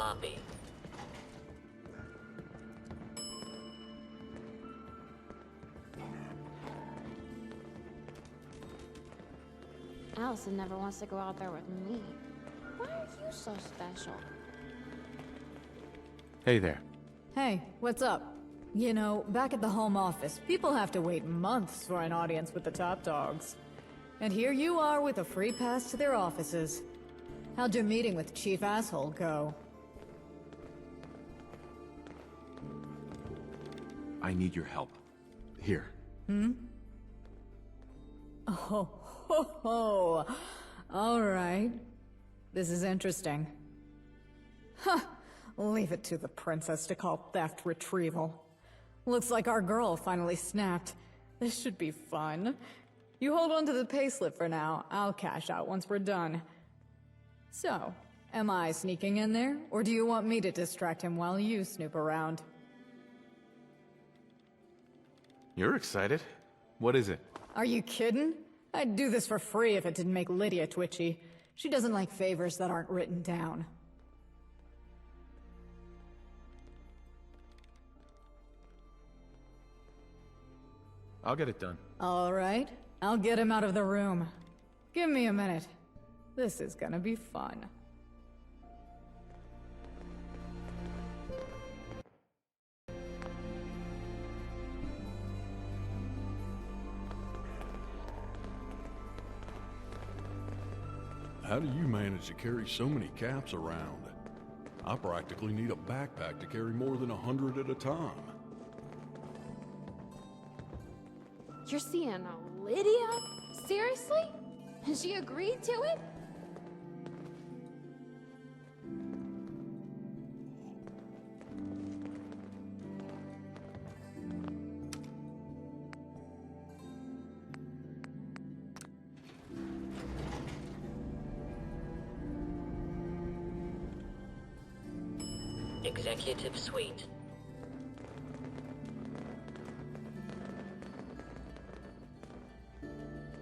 Lobby. Allison never wants to go out there with me. Why are you so special? Hey there. Hey, what's up? You know, back at the home office, people have to wait months for an audience with the top dogs. And here you are with a free pass to their offices. How'd your meeting with Chief Asshole go? I need your help. Here. Oh, ho, ho. All right. This is interesting. Huh. Leave it to the princess to call theft retrieval. Looks like our girl finally snapped. This should be fun. You hold on to the payslip for now. I'll cash out once we're done. So, am I sneaking in there, or do you want me to distract him while you snoop around? You're excited. What is it? Are you kidding? I'd do this for free if it didn't make Lydia twitchy. She doesn't like favors that aren't written down. I'll get it done. All right, I'll get him out of the room. Give me a minute. This is gonna be fun. How do you manage to carry so many caps around? I practically need a backpack to carry more than 100 at a time. You're seeing Lydia? Seriously? Has she agreed to it? Executive Suite.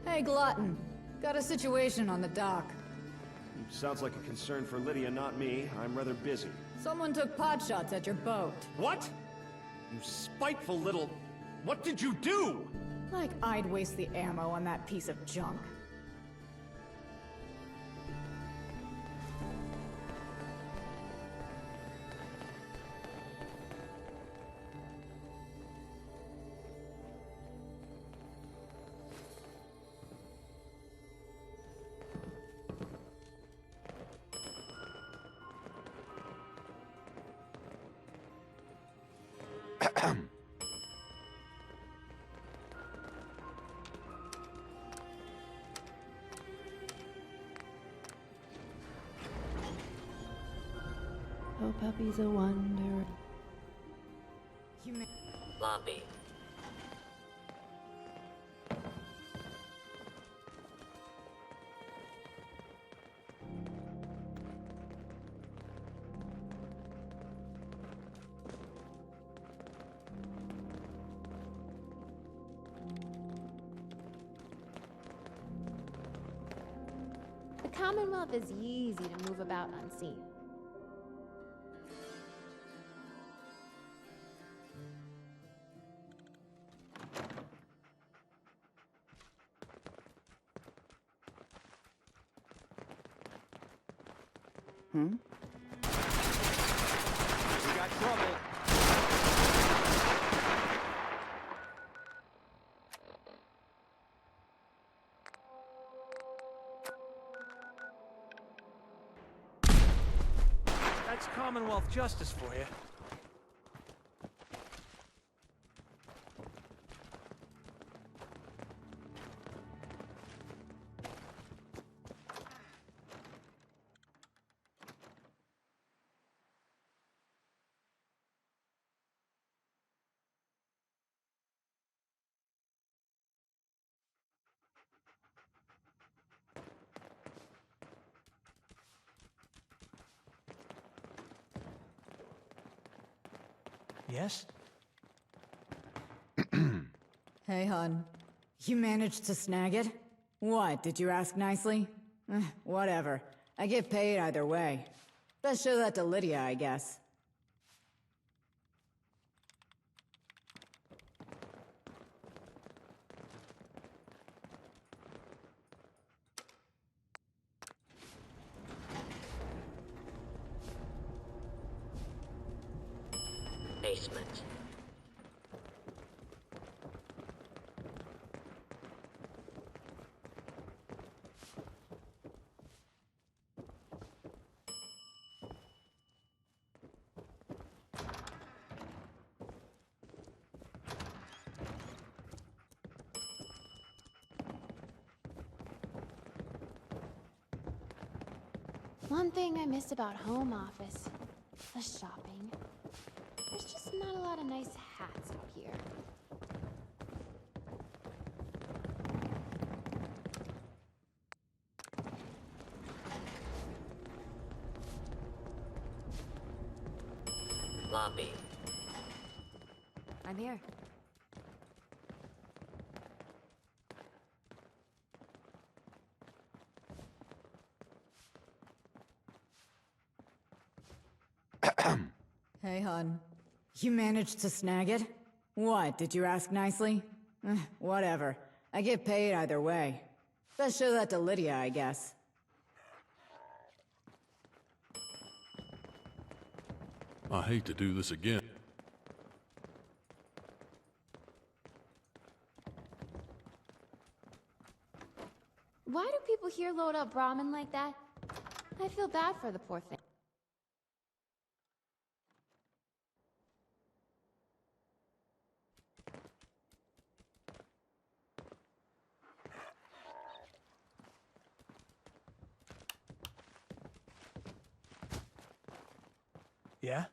Hey, Glutton. Got a situation on the dock. Sounds like a concern for Lydia, not me. I'm rather busy. Someone took pot shots at your boat. What? You spiteful little... What did you do? Like I'd waste the ammo on that piece of junk. Oh, puppy's a wonder. Lobby. The Commonwealth is easy to move about unseen. We got trouble. That's Commonwealth justice for you. Yes? Hey, hon. You managed to snag it? What, did you ask nicely? Whatever. I get paid either way. Best show that to Lydia, I guess. Basement. One thing I miss about home office, the shopping. There's just not a lot of nice hats out here. Lobby. I'm here. Hey, hon. You managed to snag it? What, did you ask nicely? Whatever. I get paid either way. Best show that to Lydia, I guess. I hate to do this again. Why do people here load up ramen like that? I feel bad for the poor thing. Yeah?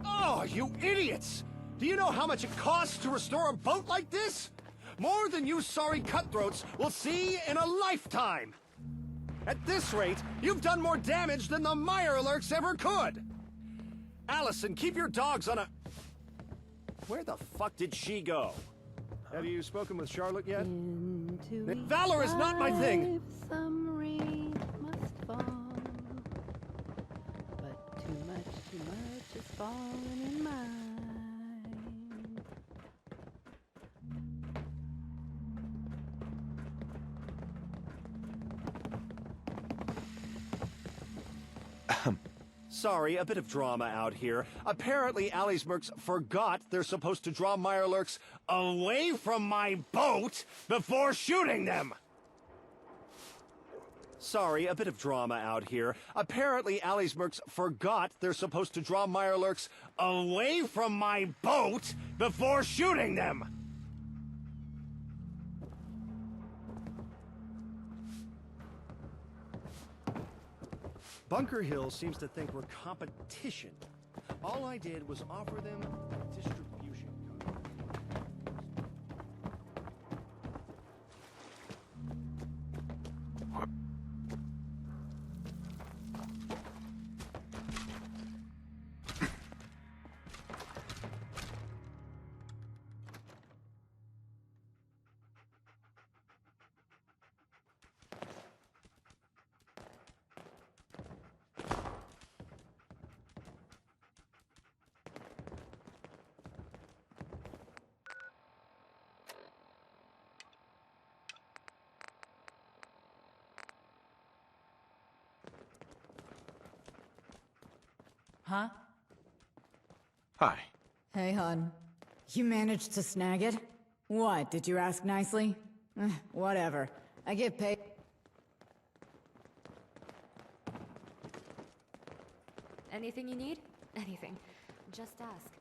Oh, you idiots! Do you know how much it costs to restore a boat like this? More than you sorry cutthroats will see in a lifetime! At this rate, you've done more damage than the Mirelurks ever could! Allison, keep your dogs on a... Where the fuck did she go? Have you spoken with Charlotte yet? Valor is not my thing! Some rain must fall, but too much is falling in mine. Sorry, a bit of drama out here. Apparently, Allie's mercs forgot they're supposed to draw Mirelurks away from my boat before shooting them! Sorry, a bit of drama out here. Apparently, Allie's mercs forgot they're supposed to draw Mirelurks away from my boat before shooting them! Bunker Hill seems to think we're competition. All I did was offer them a distribution code. Huh? Hi. Hey, hon. You managed to snag it? What, did you ask nicely? Whatever. I get paid... Anything you need? Anything. Just ask.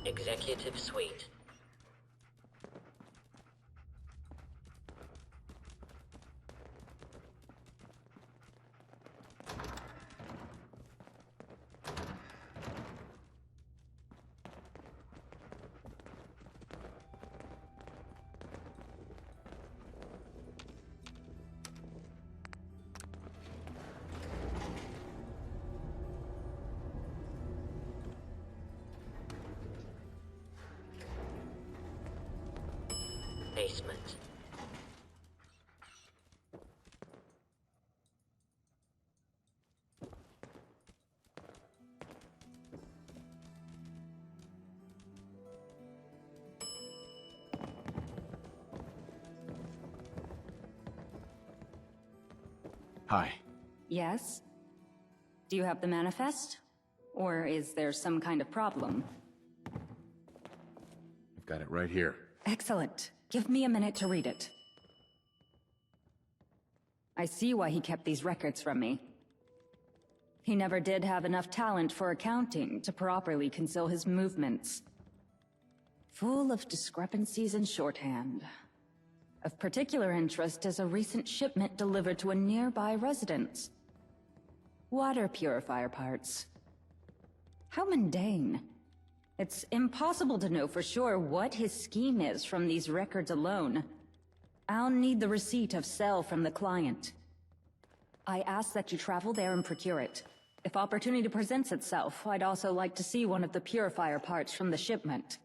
Executive Suite. Basement. Hi. Yes? Do you have the manifest? Or is there some kind of problem? I've got it right here. Excellent. Give me a minute to read it. I see why he kept these records from me. He never did have enough talent for accounting to properly conceal his movements. Full of discrepancies in shorthand. Of particular interest is a recent shipment delivered to a nearby residence. Water purifier parts. How mundane. It's impossible to know for sure what his scheme is from these records alone. I'll need the receipt of sale from the client. I ask that you travel there and procure it. If opportunity presents itself, I'd also like to see one of the purifier parts from the shipment.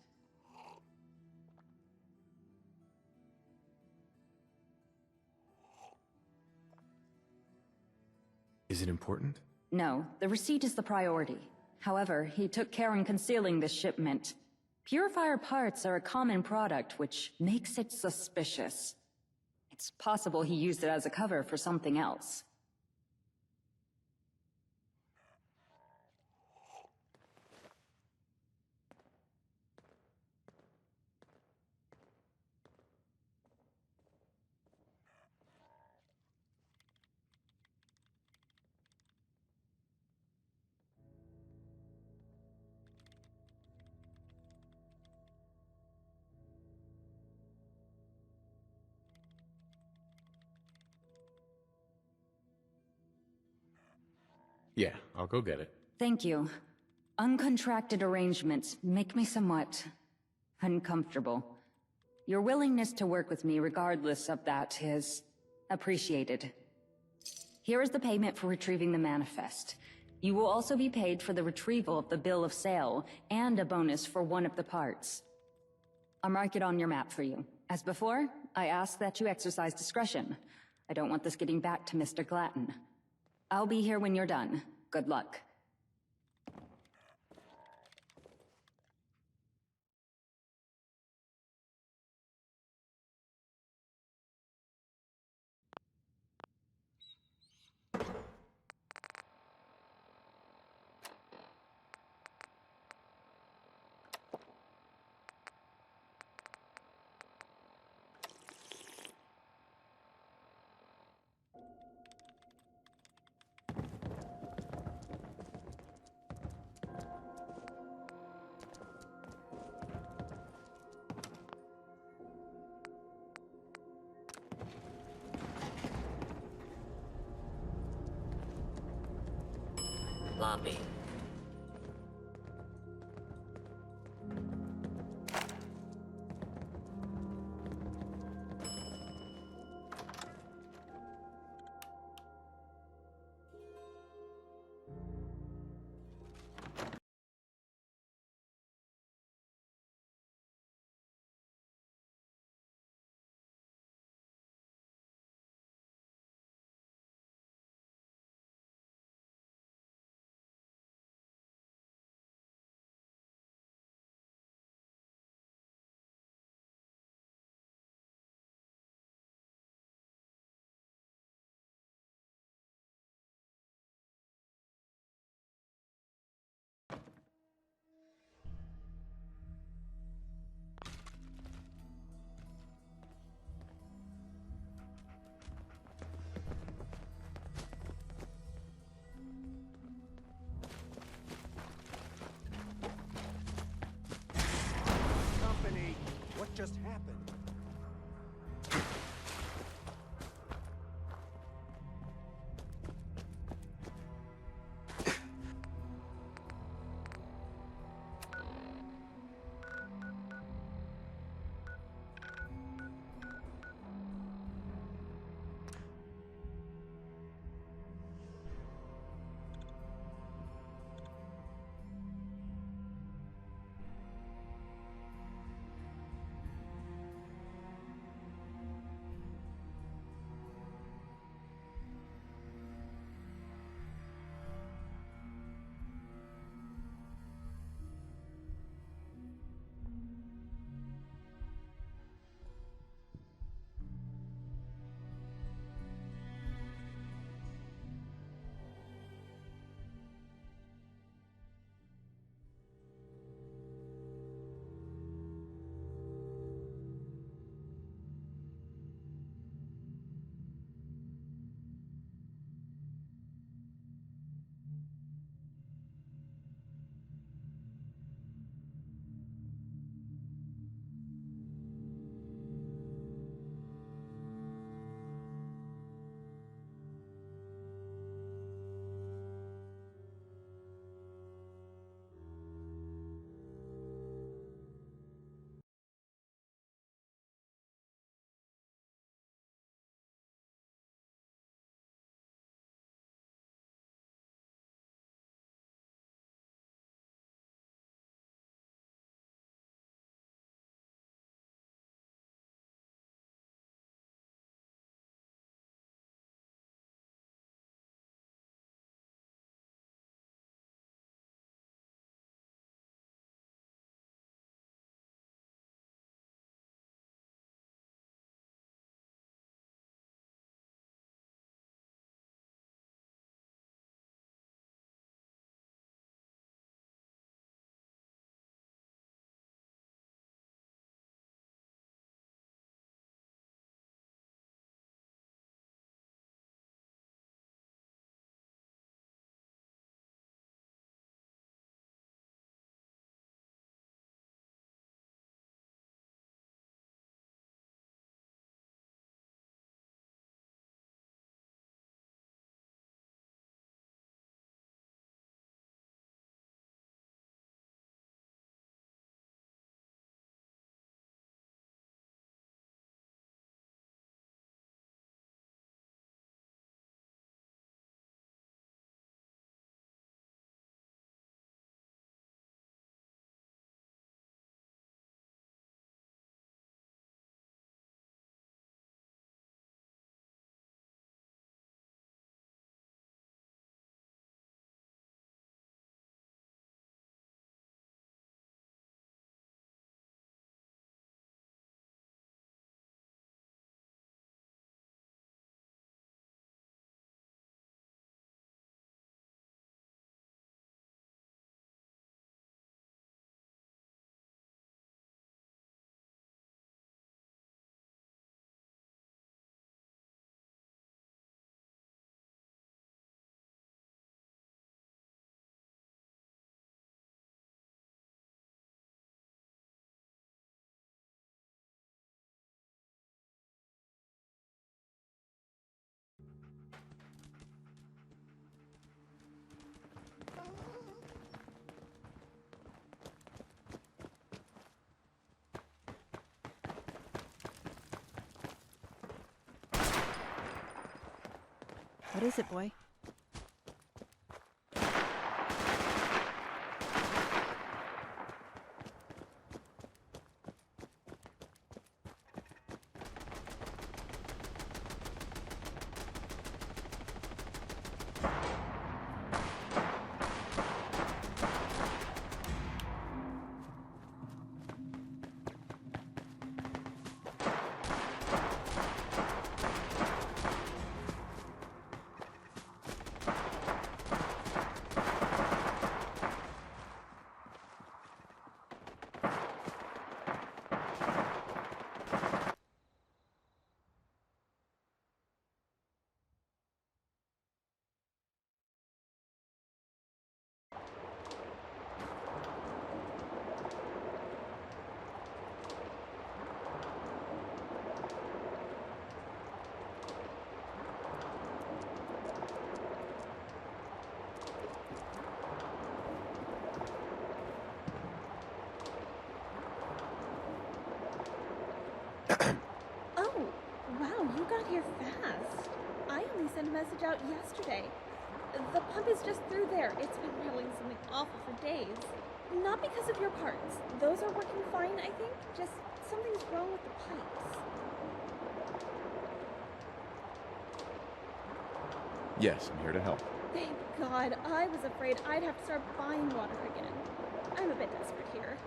Is it important? No, the receipt is the priority. However, he took care in concealing this shipment. Purifier parts are a common product, which makes it suspicious. It's possible he used it as a cover for something else. Yeah, I'll go get it. Thank you. Uncontracted arrangements make me somewhat uncomfortable. Your willingness to work with me regardless of that is appreciated. Here is the payment for retrieving the manifest. You will also be paid for the retrieval of the bill of sale and a bonus for one of the parts. I'll mark it on your map for you. As before, I ask that you exercise discretion. I don't want this getting back to Mr. Glatton. I'll be here when you're done. Good luck. Lobby. Company, what just happened? What is it, boy? Oh, wow, you got here fast. I only sent a message out yesterday. The pump is just through there. It's been rolling something awful for days. Not because of your parts. Those are working fine, I think. Just something's wrong with the pipes. Yes, I'm here to help. Thank God. I was afraid I'd have to start buying water again. I'm a bit desperate here.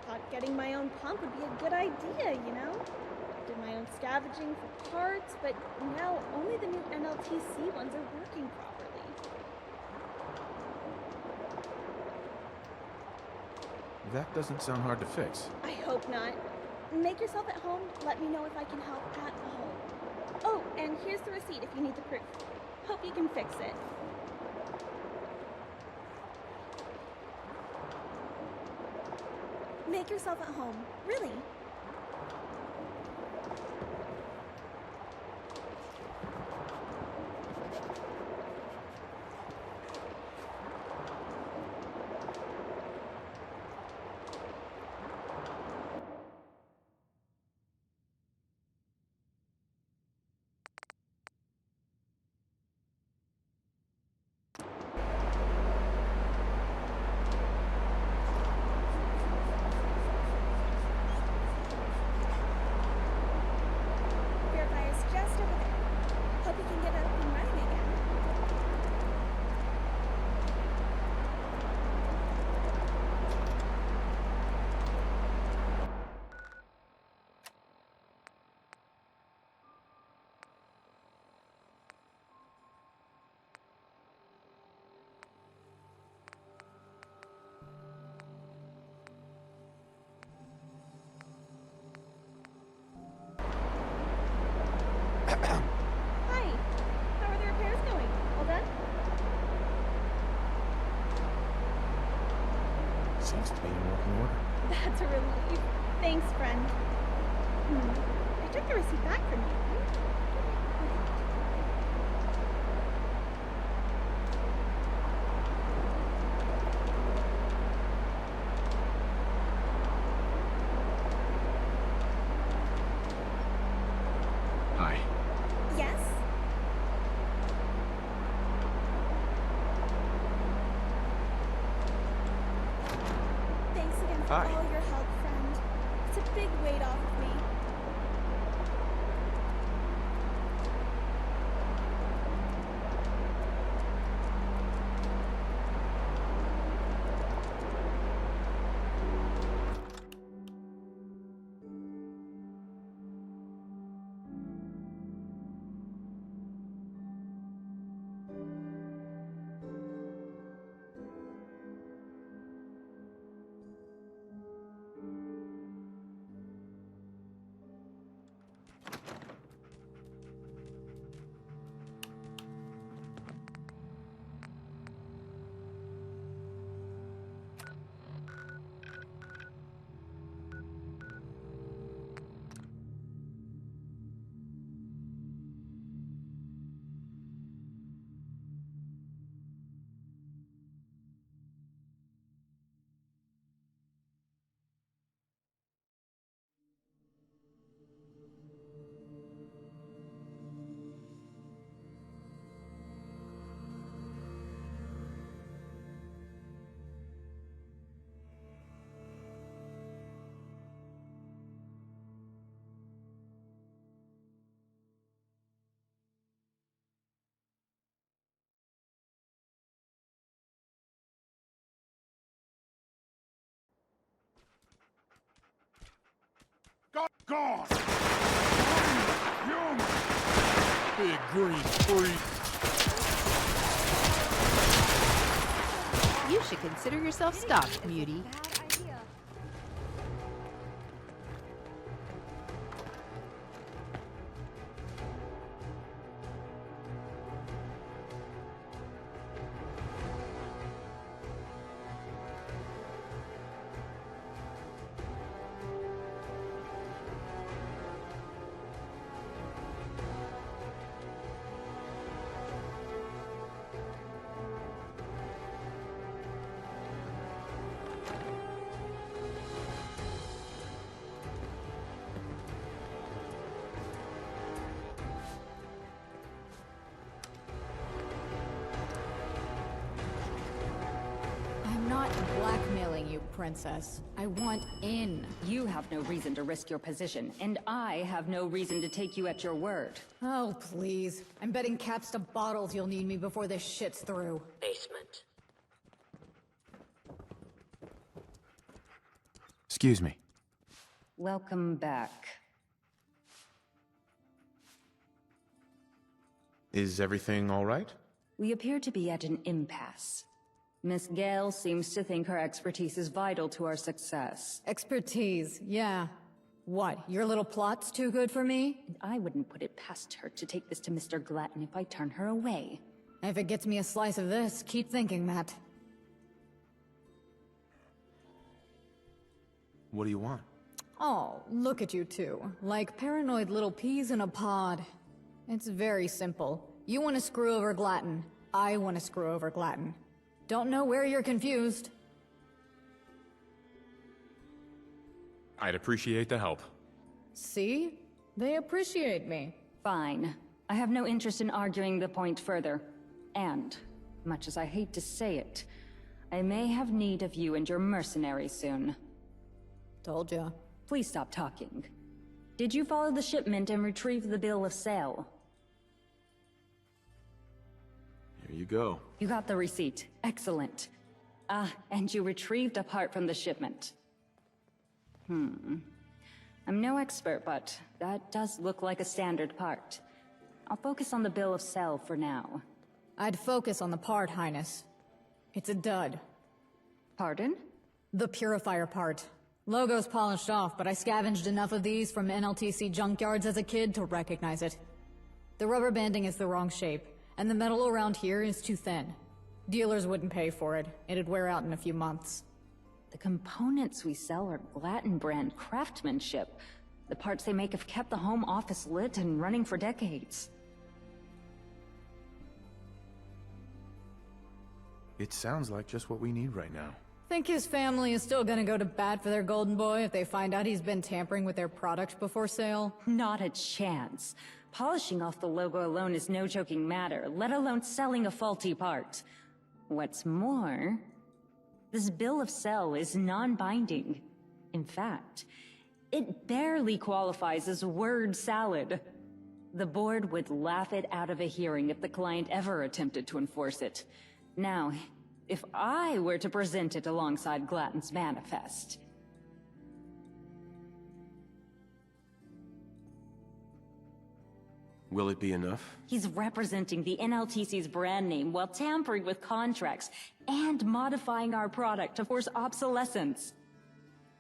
Thought getting my own pump would be a good idea, you know? Did my own scavenging for parts, but now only the new NLTC ones are working properly. That doesn't sound hard to fix. I hope not. Make yourself at home. Let me know if I can help at all. Oh, and here's the receipt if you need the proof. Hope you can fix it. Make yourself at home. Really. Purifier's just over there. Hope you can get it up and running again. Hi. How are the repairs going? All done? Seems to be in working order. That's a relief. Thanks, friend. I took the receipt back from you. Where did I put it? Hi. Yes? Thanks again for Hi. all your help, friend. It's a big weight off of me. Gone! Human! Big green freak! You should consider yourself stopped, Mutie. I'm not blackmailing you, Princess. I want in. You have no reason to risk your position, and I have no reason to take you at your word. Oh, please. I'm betting caps to bottles you'll need me before this shit's through. Basement. Excuse me. Welcome back. Is everything all right? We appear to be at an impasse. Miss Gale seems to think her expertise is vital to our success. Expertise, yeah. What, your little plot's too good for me? And I wouldn't put it past her to take this to Mr. Glatton if I turn her away. If it gets me a slice of this, keep thinking that. What do you want? Oh, look at you two. Like paranoid little peas in a pod. It's very simple. You want to screw over Glatton. I want to screw over Glatton. Don't know where you're confused. I'd appreciate the help. See? They appreciate me. Fine. I have no interest in arguing the point further. And, much as I hate to say it, I may have need of you and your mercenary soon. Told ya. Please stop talking. Did you follow the shipment and retrieve the bill of sale? Here you go. You got the receipt. Excellent. And you retrieved a part from the shipment. I'm no expert, but that does look like a standard part. I'll focus on the bill of sale for now. I'd focus on the part, Highness. It's a dud. Pardon? The purifier part. Logo's polished off, but I scavenged enough of these from NLTC junkyards as a kid to recognize it. The rubber banding is the wrong shape, and the metal around here is too thin. Dealers wouldn't pay for it. It'd wear out in a few months. The components we sell are Glatton brand craftsmanship. The parts they make have kept the home office lit and running for decades. It sounds like just what we need right now. Think his family is still gonna go to bat for their golden boy if they find out he's been tampering with their product before sale? Not a chance. Polishing off the logo alone is no joking matter, let alone selling a faulty part. What's more, this bill of sale is non-binding. In fact, it barely qualifies as word salad. The board would laugh it out of a hearing if the client ever attempted to enforce it. Now, if I were to present it alongside Glatton's manifest... Will it be enough? He's representing the NLTC's brand name while tampering with contracts and modifying our product to force obsolescence.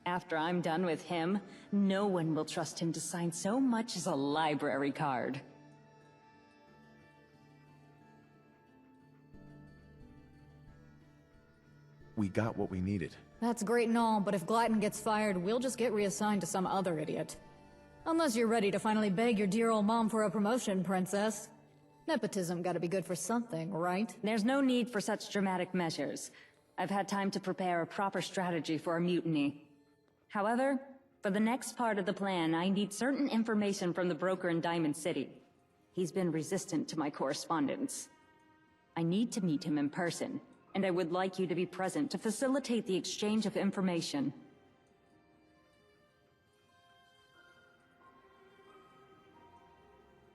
After I'm done with him, no one will trust him to sign so much as a library card. We got what we needed. That's great and all, but if Glatton gets fired, we'll just get reassigned to some other idiot. Unless you're ready to finally beg your dear old mom for a promotion, Princess. Nepotism gotta be good for something, right? There's no need for such dramatic measures. I've had time to prepare a proper strategy for a mutiny. However, for the next part of the plan, I need certain information from the broker in Diamond City. He's been resistant to my correspondence. I need to meet him in person, and I would like you to be present to facilitate the exchange of information.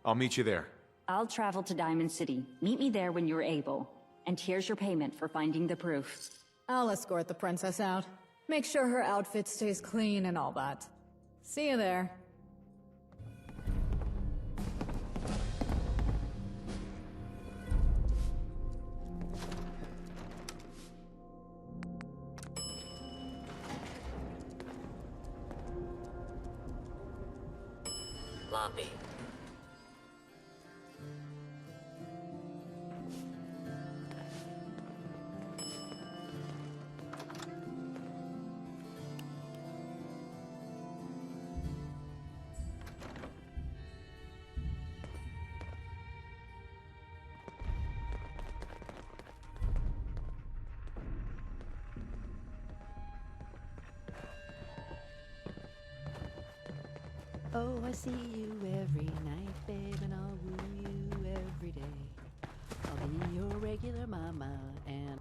I'll meet you there. I'll travel to Diamond City. Meet me there when you're able. And here's your payment for finding the proof. I'll escort the princess out. Make sure her outfit stays clean and all that. See you there. Lobby. Oh, I see you every night, babe, and I'll woo you every day. I'll be your regular mama, and...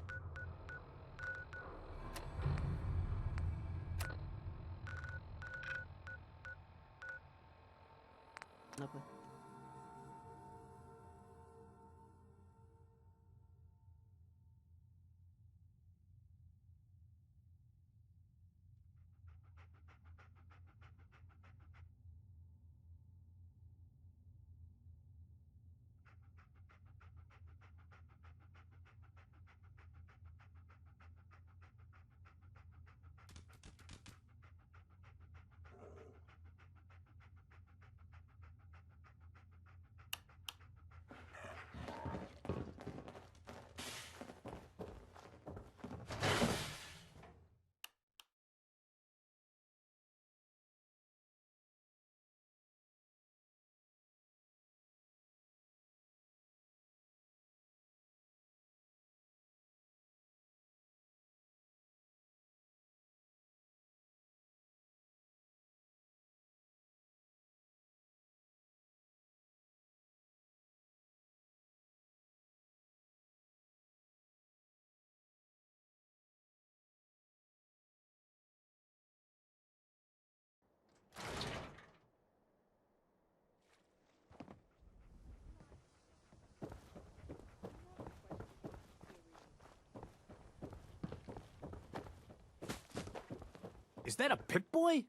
Is that a Pip-Boy?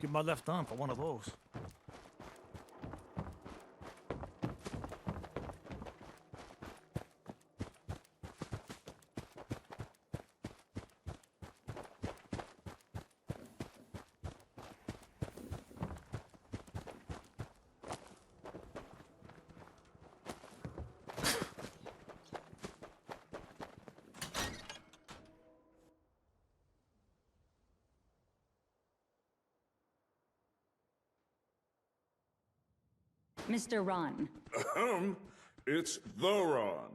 Give my left arm for one of those. Mr. Ron. It's the Ron.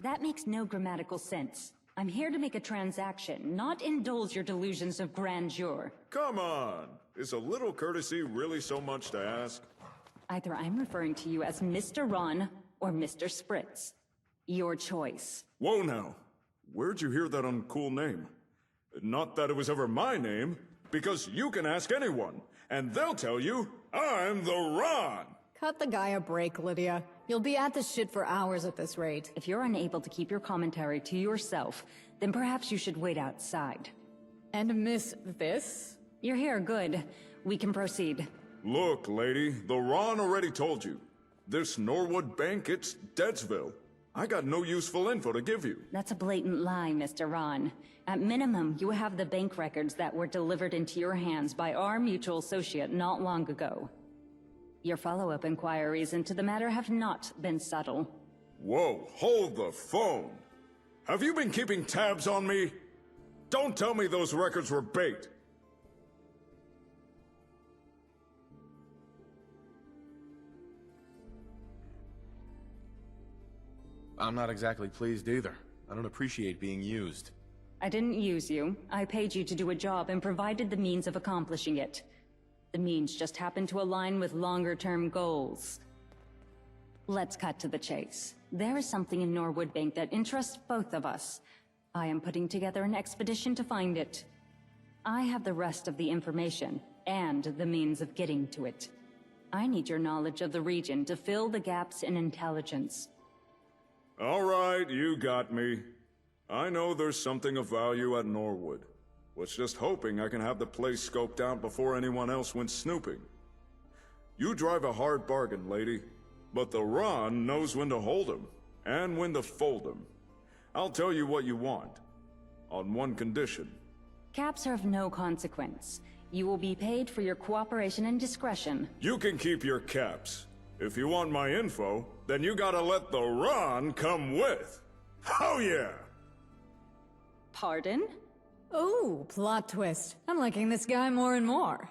That makes no grammatical sense. I'm here to make a transaction, not indulge your delusions of grandeur. Come on! Is a little courtesy really so much to ask? Either I'm referring to you as Mr. Ron or Mr. Spritz. Your choice. Whoa now! Where'd you hear that uncool name? Not that it was ever my name, because you can ask anyone, and they'll tell you, I'm the Ron! Cut the guy a break, Lydia. You'll be at this shit for hours at this rate. If you're unable to keep your commentary to yourself, then perhaps you should wait outside. And miss this? You're here, good. We can proceed. Look, lady, the Ron already told you. This Norwood Bank, it's Deadsville. I got no useful info to give you. That's a blatant lie, Mr. Ron. At minimum, you have the bank records that were delivered into your hands by our mutual associate not long ago. Your follow-up inquiries into the matter have not been subtle. Whoa, hold the phone! Have you been keeping tabs on me? Don't tell me those records were bait! I'm not exactly pleased either. I don't appreciate being used. I didn't use you. I paid you to do a job and provided the means of accomplishing it. The means just happened to align with longer-term goals. Let's cut to the chase. There is something in Norwood Bank that interests both of us. I am putting together an expedition to find it. I have the rest of the information, and the means of getting to it. I need your knowledge of the region to fill the gaps in intelligence. All right, you got me. I know there's something of value at Norwood. Was just hoping I can have the place scoped out before anyone else went snooping. You drive a hard bargain, lady, but the Ron knows when to hold 'em, and when to fold 'em. I'll tell you what you want, on one condition. Caps are of no consequence. You will be paid for your cooperation and discretion. You can keep your caps. If you want my info, then you gotta let the Ron come with. Oh yeah! Pardon? Ooh, plot twist. I'm liking this guy more and more.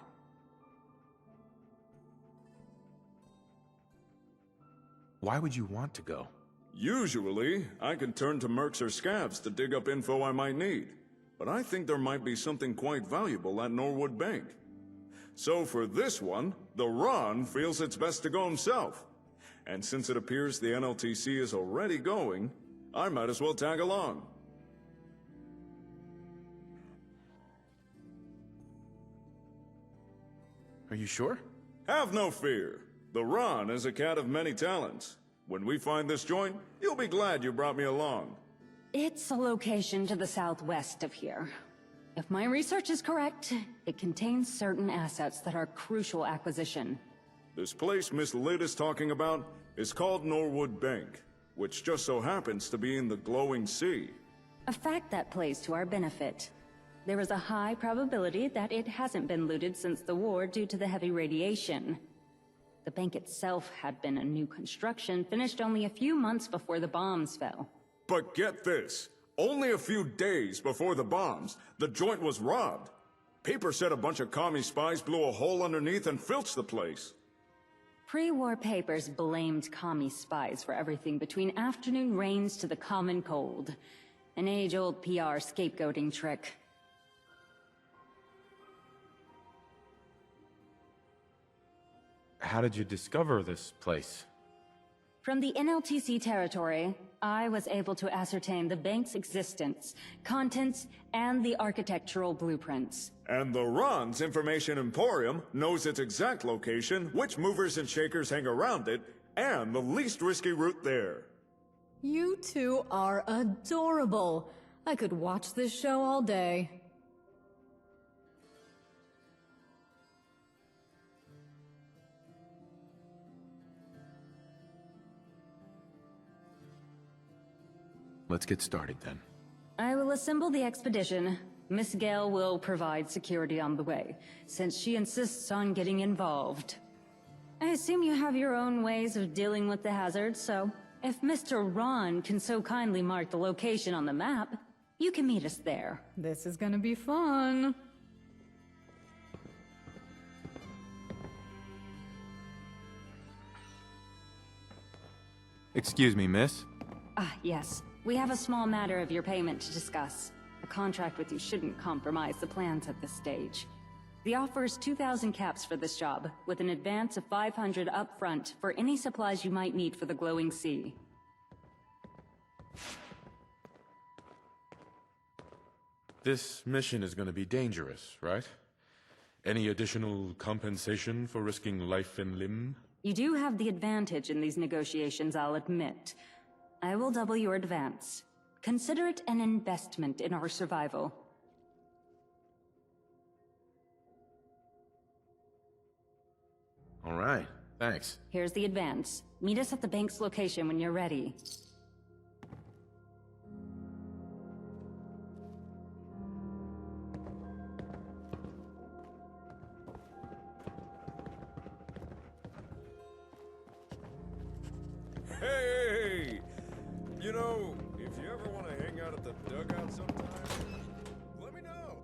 Why would you want to go? Usually, I can turn to mercs or scavs to dig up info I might need. But I think there might be something quite valuable at Norwood Bank. So for this one, the Ron feels it's best to go himself. And since it appears the NLTC is already going, I might as well tag along. Are you sure? Have no fear. The Ron is a cat of many talents. When we find this joint, you'll be glad you brought me along. It's a location to the southwest of here. If my research is correct, it contains certain assets that are crucial acquisition. This place Miss Lid is talking about is called Norwood Bank, which just so happens to be in the glowing sea. A fact that plays to our benefit. There is a high probability that it hasn't been looted since the war due to the heavy radiation. The bank itself had been a new construction, finished only a few months before the bombs fell. But get this, only a few days before the bombs, the joint was robbed. Paper said a bunch of commie spies blew a hole underneath and filched the place. Pre-war papers blamed commie spies for everything between afternoon rains to the common cold. An age-old PR scapegoating trick. How did you discover this place? From the NLTC territory, I was able to ascertain the bank's existence, contents, and the architectural blueprints. And the Ron's Information Emporium knows its exact location, which movers and shakers hang around it, and the least risky route there. You two are adorable. I could watch this show all day. Let's get started then. I will assemble the expedition. Miss Gale will provide security on the way, since she insists on getting involved. I assume you have your own ways of dealing with the hazards, so if Mr. Ron can so kindly mark the location on the map, you can meet us there. This is gonna be fun. Excuse me, miss. Ah, yes. We have a small matter of your payment to discuss. A contract with you shouldn't compromise the plans at this stage. The offer is 2,000 caps for this job, with an advance of 500 up front for any supplies you might need for the glowing sea. This mission is going to be dangerous, right? Any additional compensation for risking life and limb? You do have the advantage in these negotiations, I'll admit. I will double your advance. Consider it an investment in our survival. All right, thanks. Here's the advance. Meet us at the bank's location when you're ready. Hey! You know, if you ever want to hang out at the dugout sometime, let me know.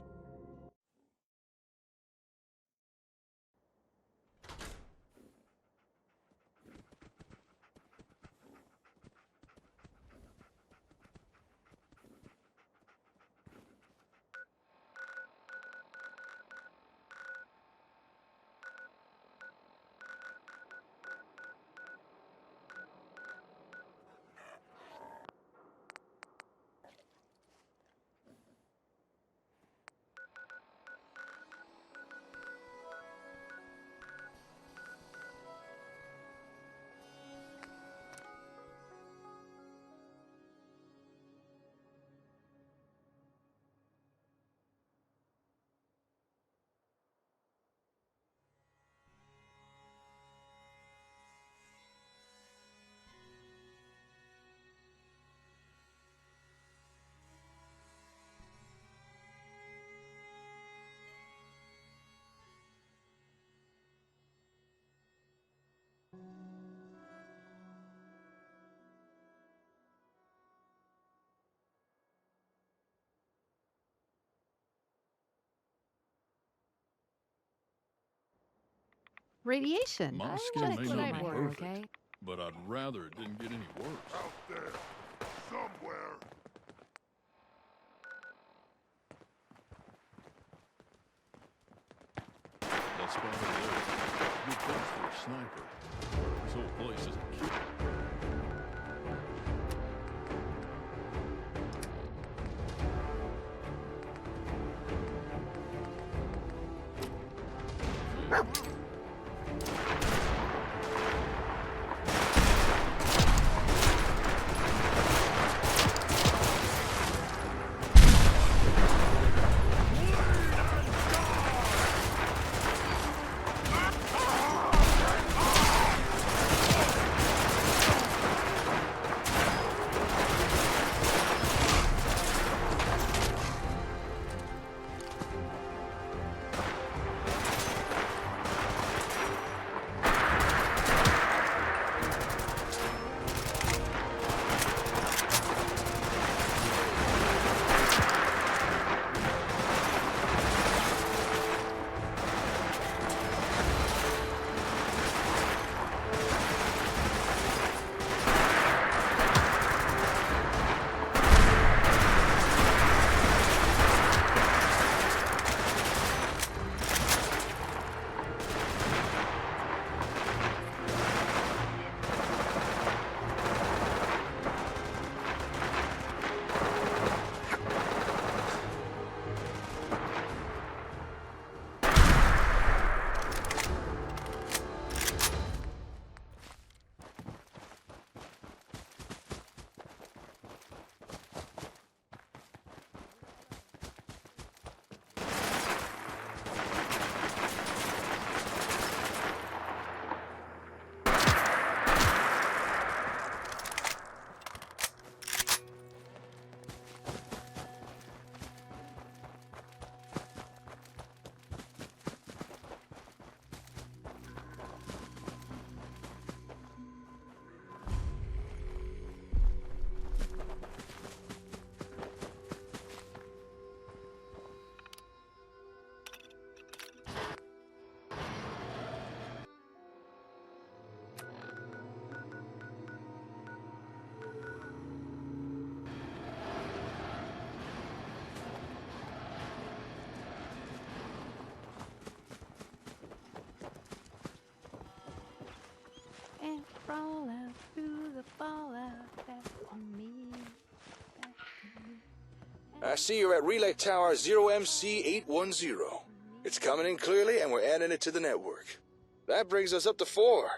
Radiation. My I skin wanna may keep not my be hair, perfect, okay? but I'd rather it didn't get any worse. Out there, somewhere. That spot over there. Good place for a sniper. This whole place is a killer. And crawl out through the fallout back to me. Back to me. I see you're at Relay Tower 0MC810. It's coming in clearly, and we're adding it to the network. That brings us up to 4.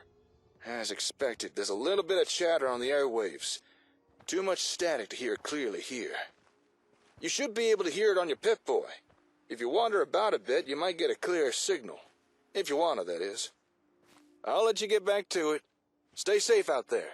As expected, there's a little bit of chatter on the airwaves. Too much static to hear clearly here. You should be able to hear it on your Pip-Boy. If you wander about a bit, you might get a clearer signal. If you want to, that is. I'll let you get back to it. Stay safe out there.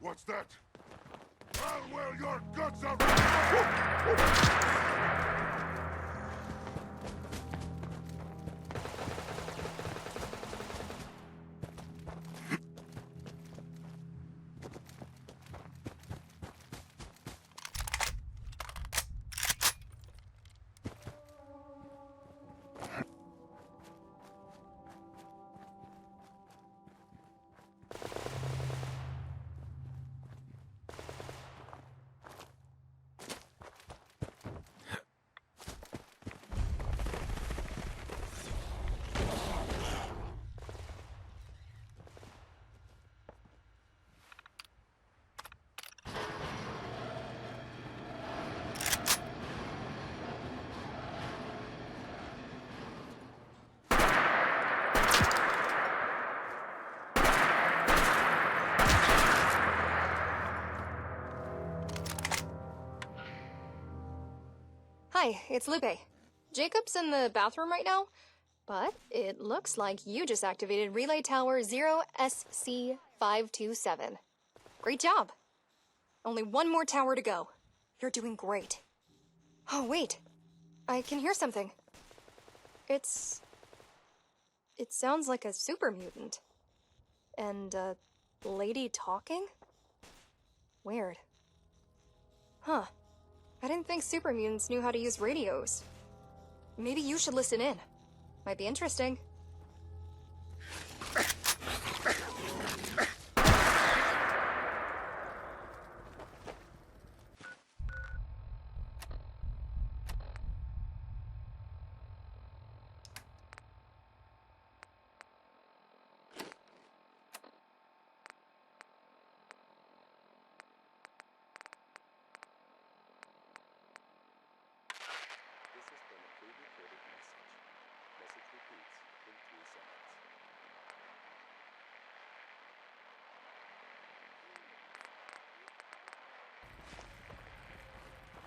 What's that? I'll wear your guts out! Hi, it's Lupe. Jacob's in the bathroom right now, but it looks like you just activated Relay Tower 0SC527. Great job. Only one more tower to go. You're doing great. Oh, wait. I can hear something. It sounds like a super mutant. And a lady talking? Weird. Huh. I didn't think super mutants knew how to use radios. Maybe you should listen in. Might be interesting.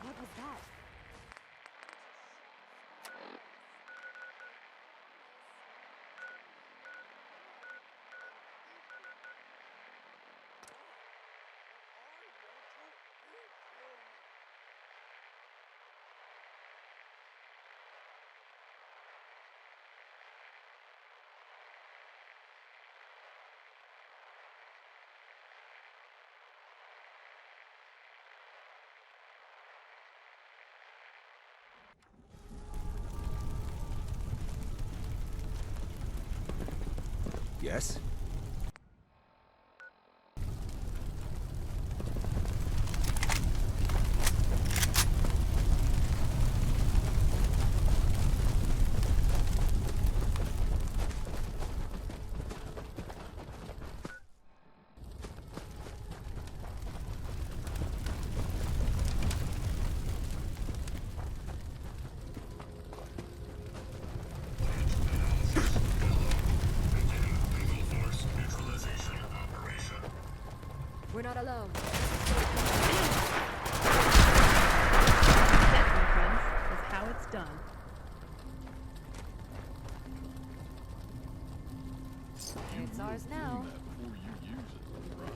What was that? Yes? We're not alone. That, my friends, is how it's done. It's ours now. Before you use it, right?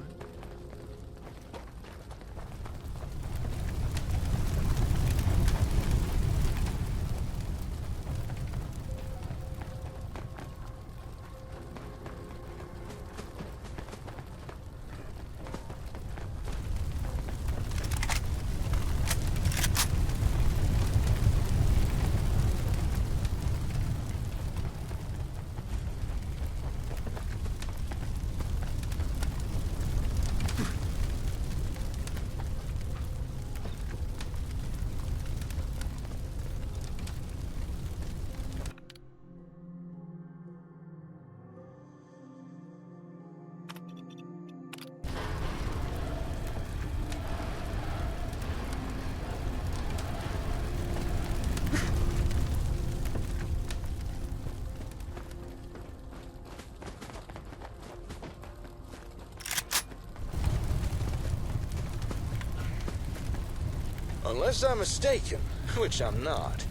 Unless I'm mistaken, which I'm not,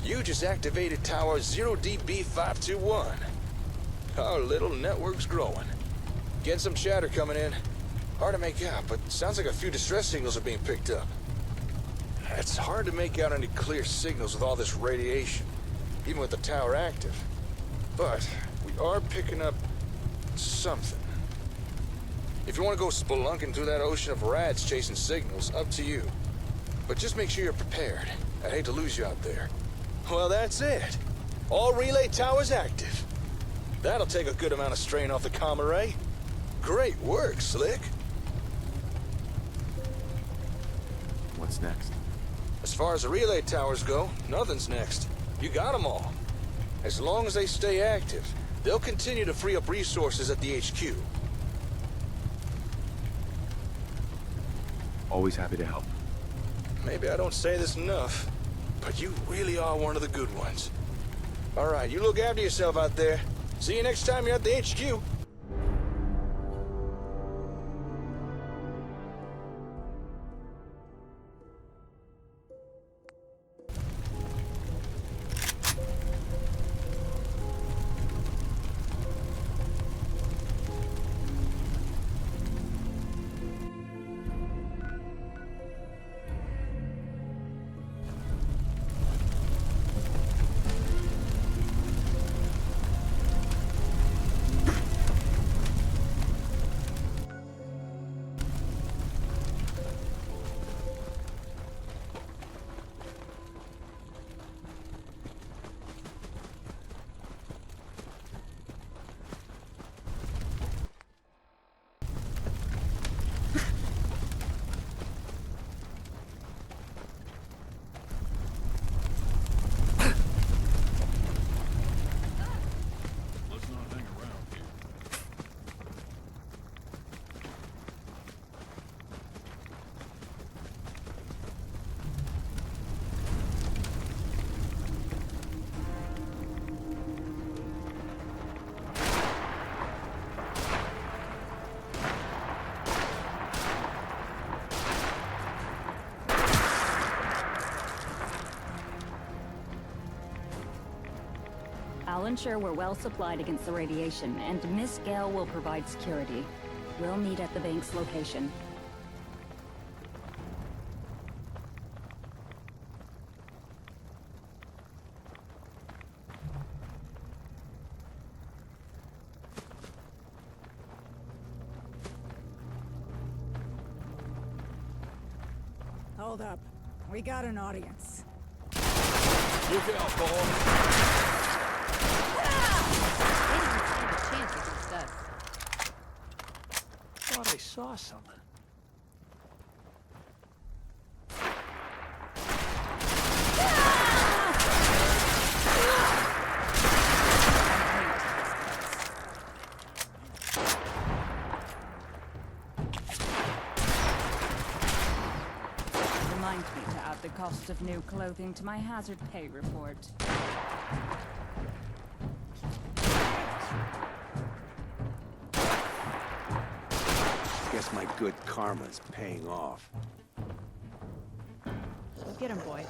you just activated Tower 0DB521. Our little network's growing. Getting some chatter coming in. Hard to make out, but sounds like a few distress signals are being picked up. It's hard to make out any clear signals with all this radiation, even with the tower active. But we are picking up something. If you want to go spelunking through that ocean of rats chasing signals, up to you. But just make sure you're prepared. I'd hate to lose you out there. Well, that's it. All relay towers active. That'll take a good amount of strain off the comm array. Great work, Slick. What's next? As far as the relay towers go, nothing's next. You got them all. As long as they stay active, they'll continue to free up resources at the HQ. Always happy to help. Maybe I don't say this enough, but you really are one of the good ones. All right, you look after yourself out there. See you next time you're at the HQ. I'll ensure we're well supplied against the radiation, and Miss Gale will provide security. We'll meet at the bank's location. Hold up. We got an audience. Look out, Paul. Thought I saw something. Reminds me to add the cost of new clothing to my hazard pay report. Guess my good karma's paying off. Go get him, boy.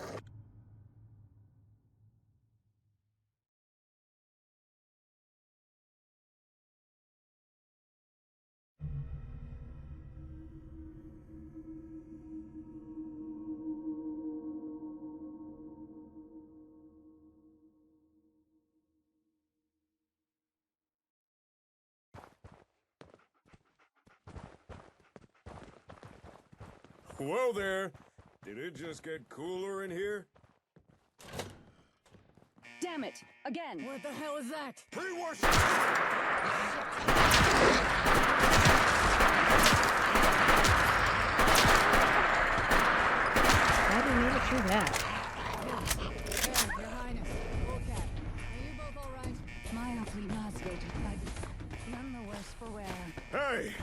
Whoa there! Did it just get cooler in here? Damn it! Again! What the hell is that? Pre-worship! Glad we made it through that. Your Highness. Bullcat. Are you both alright? Mildly nauseated, but none the worse for wear. Hey!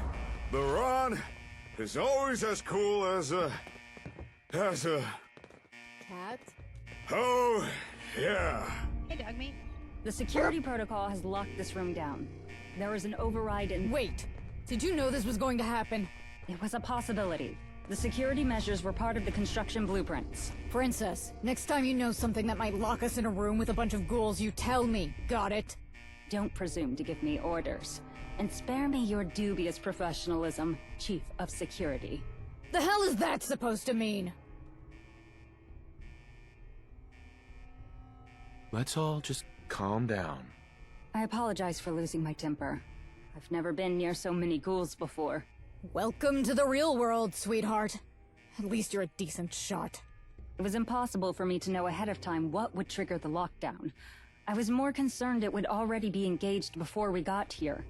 The Ron is always as cool as a... Cat? Oh, yeah. Hey, dog meat. The security protocol has locked this room down. There is an override and... Wait! Did you know this was going to happen? It was a possibility. The security measures were part of the construction blueprints. Princess, next time you know something that might lock us in a room with a bunch of ghouls, you tell me. Got it? Don't presume to give me orders. And spare me your dubious professionalism, Chief of Security. The hell is that supposed to mean? Let's all just calm down. I apologize for losing my temper. I've never been near so many ghouls before. Welcome to the real world, sweetheart. At least you're a decent shot. It was impossible for me to know ahead of time what would trigger the lockdown. I was more concerned it would already be engaged before we got here.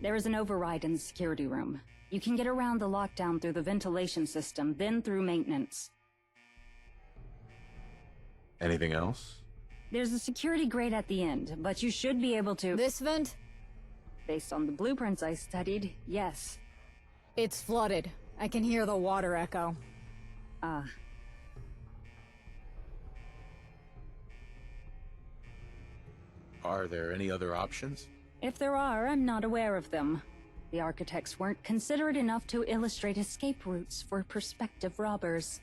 There is an override in the security room. You can get around the lockdown through the ventilation system, then through maintenance. Anything else? There's a security grate at the end, but you should be able to... This vent? Based on the blueprints I studied, yes. It's flooded. I can hear the water echo. Ah. Are there any other options? If there are, I'm not aware of them. The architects weren't considerate enough to illustrate escape routes for prospective robbers.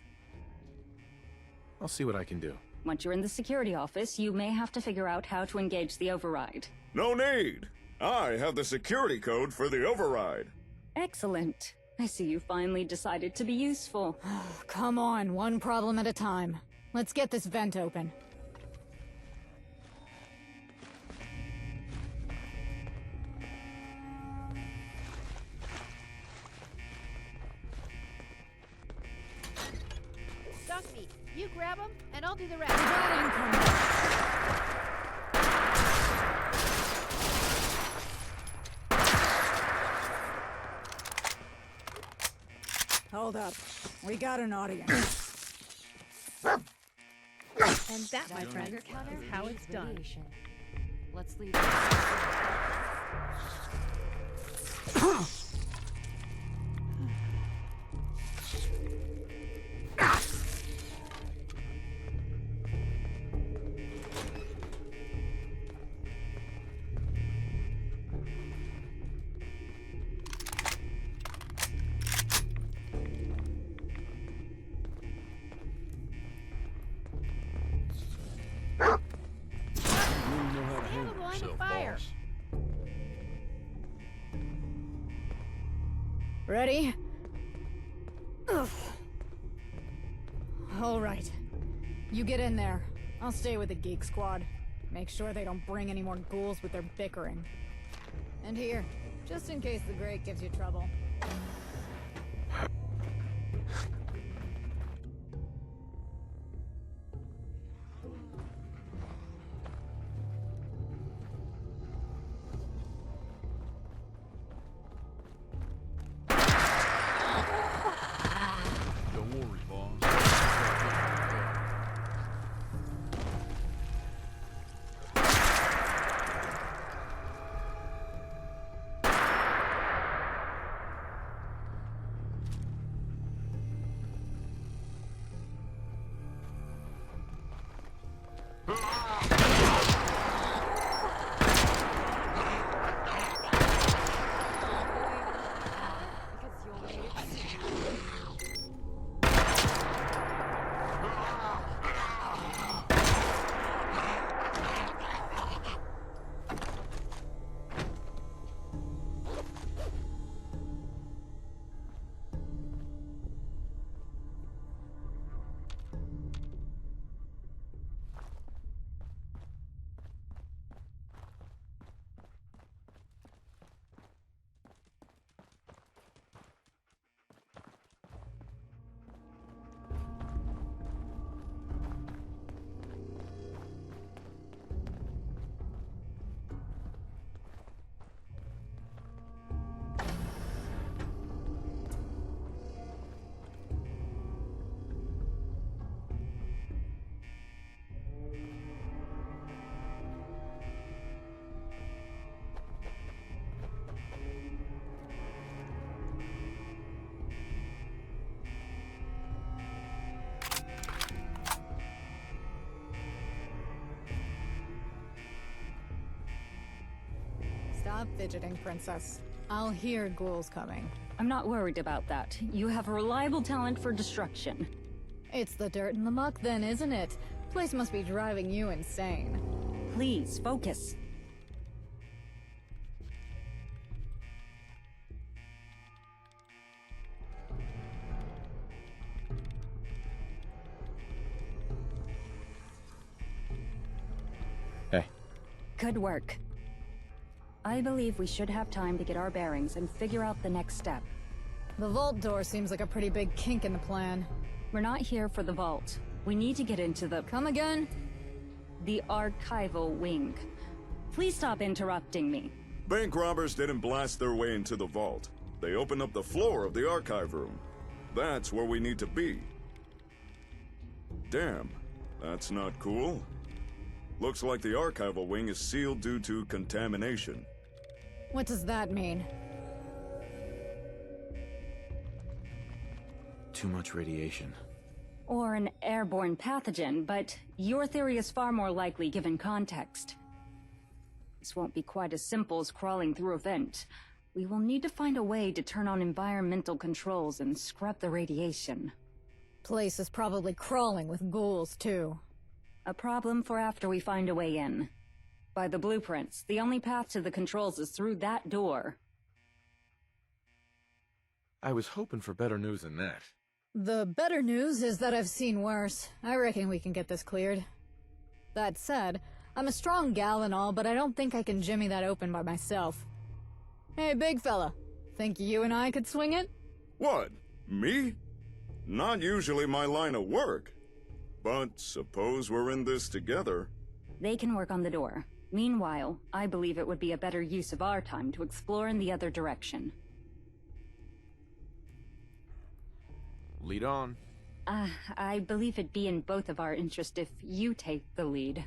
I'll see what I can do. Once you're in the security office, you may have to figure out how to engage the override. No need! I have the security code for the override. Excellent. I see you finally decided to be useful. Come on, one problem at a time. Let's get this vent open. Dog meat. You grab him, and I'll do the rest. Got incoming. Hold up. We got an audience. And that, my friend, is how it's done. Let's leave. Ready? Ugh. All right. You get in there. I'll stay with the Geek Squad. Make sure they don't bring any more ghouls with their bickering. And here, just in case the Great gives you trouble. Don't worry, boss. Stop fidgeting, Princess. I'll hear ghouls coming. I'm not worried about that. You have a reliable talent for destruction. It's the dirt and the muck then, isn't it? Place must be driving you insane. Please, focus. Hey. Good work. I believe we should have time to get our bearings and figure out the next step. The vault door seems like a pretty big kink in the plan. We're not here for the vault. We need to get into the... Come again? The archival wing. Please stop interrupting me. Bank robbers didn't blast their way into the vault. They opened up the floor of the archive room. That's where we need to be. Damn, that's not cool. Looks like the archival wing is sealed due to contamination. What does that mean? Too much radiation. Or an airborne pathogen, but your theory is far more likely given context. This won't be quite as simple as crawling through a vent. We will need to find a way to turn on environmental controls and scrub the radiation. Place is probably crawling with ghouls, too. A problem for after we find a way in. By the blueprints, the only path to the controls is through that door. I was hoping for better news than that. The better news is that I've seen worse. I reckon we can get this cleared. That said, I'm a strong gal and all, but I don't think I can jimmy that open by myself. Hey, big fella. Think you and I could swing it? What? Me? Not usually my line of work. But suppose we're in this together. They can work on the door. Meanwhile, I believe it would be a better use of our time to explore in the other direction. Lead on. I believe it'd be in both of our interest if you take the lead.